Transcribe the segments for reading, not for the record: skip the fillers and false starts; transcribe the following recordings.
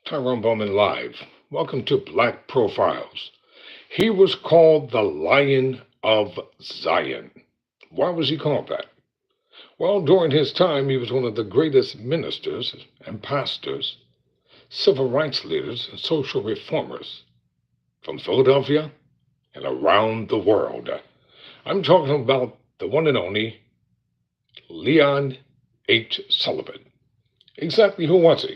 Tyrone Bowman Live. Welcome to Black Profiles. He was called the Lion of Zion. Why was he called that? Well, during his time, he was one of the greatest ministers and pastors, civil rights leaders, and social reformers from Philadelphia and around the world. I'm talking about the one and only Leon H. Sullivan. Exactly who was he?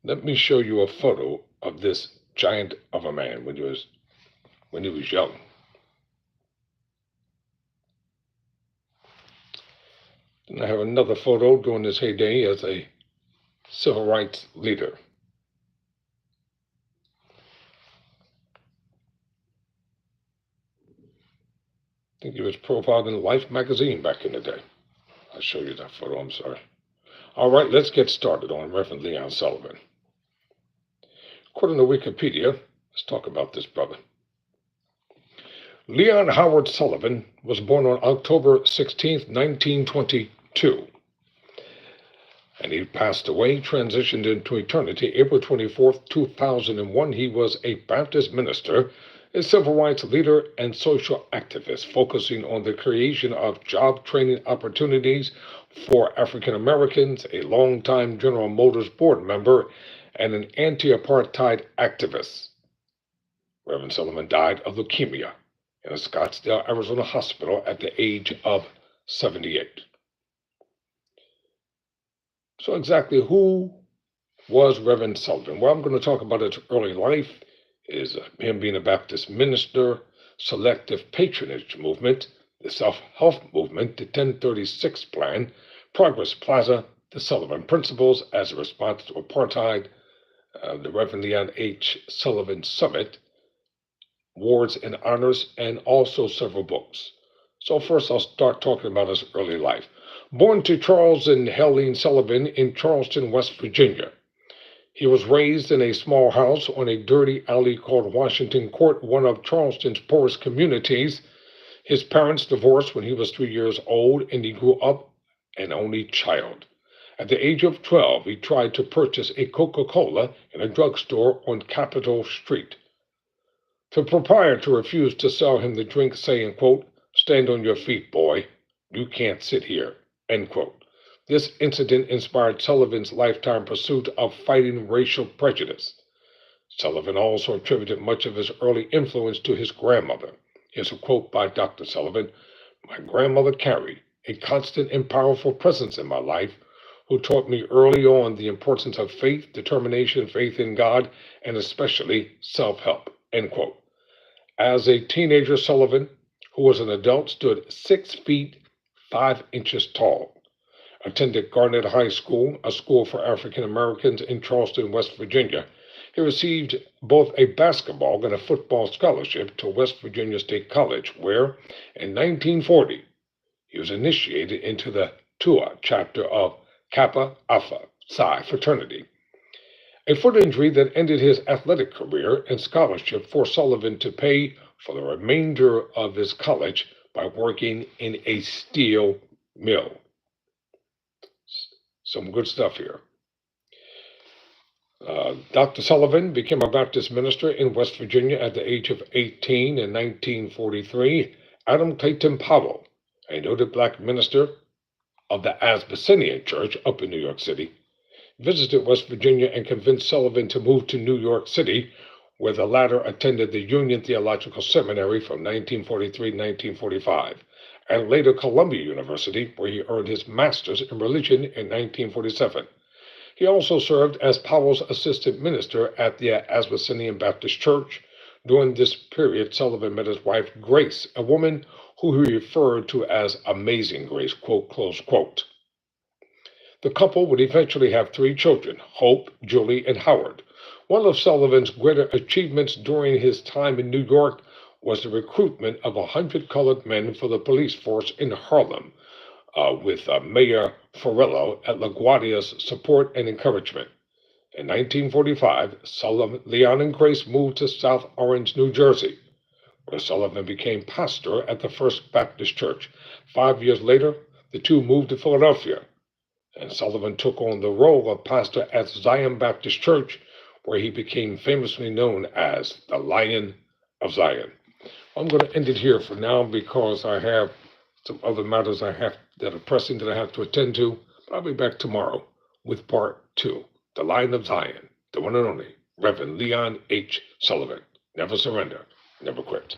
Let me show you a photo of this giant of a man when he was young. Then I have another photo during his heyday as a civil rights leader. I think he was profiled in Life magazine back in the day. I'll show you that photo, I'm sorry. All right, let's get started on Reverend Leon Sullivan. According to Wikipedia, let's talk about this brother. Leon Howard Sullivan was born on October 16, 1922. And he passed away, transitioned into eternity, April 24, 2001. He was a Baptist minister, a civil rights leader, and social activist, focusing on the creation of job training opportunities for African Americans, a longtime General Motors board member, and an anti-apartheid activist. Reverend Sullivan died of leukemia in a Scottsdale, Arizona hospital at the age of 78. So exactly who was Reverend Sullivan? Well, I'm going to talk about his early life, him being a Baptist minister, selective patronage movement, the self-help movement, the 1036 plan, Progress Plaza, the Sullivan Principles as a response to apartheid, the Reverend Leon H. Sullivan Summit, awards and honors, and also several books. So first I'll start talking about his early life. Born to Charles and Helene Sullivan in Charleston, West Virginia. He was raised in a small house on a dirty alley called Washington Court, one of Charleston's poorest communities. His parents divorced when he was 3 years old, and he grew up an only child. At the age of 12, he tried to purchase a Coca-Cola in a drugstore on Capitol Street. The proprietor refused to sell him the drink, saying, quote, "Stand on your feet, boy. You can't sit here," end quote. This incident inspired Sullivan's lifetime pursuit of fighting racial prejudice. Sullivan also attributed much of his early influence to his grandmother. Here's a quote by Dr. Sullivan. "My grandmother carried a constant and powerful presence in my life, who taught me early on the importance of faith, determination, faith in God, and especially self-help," end quote. As a teenager, Sullivan, who was an adult, stood 6 feet 5 inches tall. Attended Garnett High School, a school for African Americans in Charleston, West Virginia. He received both a basketball and a football scholarship to West Virginia State College, where, in 1940, he was initiated into the TUA chapter of Kappa Alpha Psi fraternity. A foot injury that ended his athletic career and scholarship forced Sullivan to pay for the remainder of his college by working in a steel mill. Some good stuff here. Dr. Sullivan became a Baptist minister in West Virginia at the age of 18 in 1943. Adam Clayton Powell, a noted black minister of the Asbyssinian Church up in New York City, visited West Virginia and convinced Sullivan to move to New York City, where the latter attended the Union Theological Seminary from 1943 to 1945, and later Columbia University, where he earned his master's in religion in 1947. He also served as Powell's assistant minister at the Asbyssinian Baptist Church. During this period, Sullivan met his wife, Grace, a woman who he referred to as Amazing Grace, quote, close quote. The couple would eventually have 3 children, Hope, Julie, and Howard. One of Sullivan's greater achievements during his time in New York was the recruitment of 100 colored men for the police force in Harlem, with Mayor Farello at LaGuardia's support and encouragement. In 1945, Leon and Grace moved to South Orange, New Jersey, where Sullivan became pastor at the First Baptist Church. 5 years later, the two moved to Philadelphia, and Sullivan took on the role of pastor at Zion Baptist Church, where he became famously known as the Lion of Zion. I'm going to end it here for now because I have some other matters that are pressing that I have to attend to. I'll be back tomorrow with part 2, the Lion of Zion, the one and only Reverend Leon H. Sullivan. Never surrender, never quit.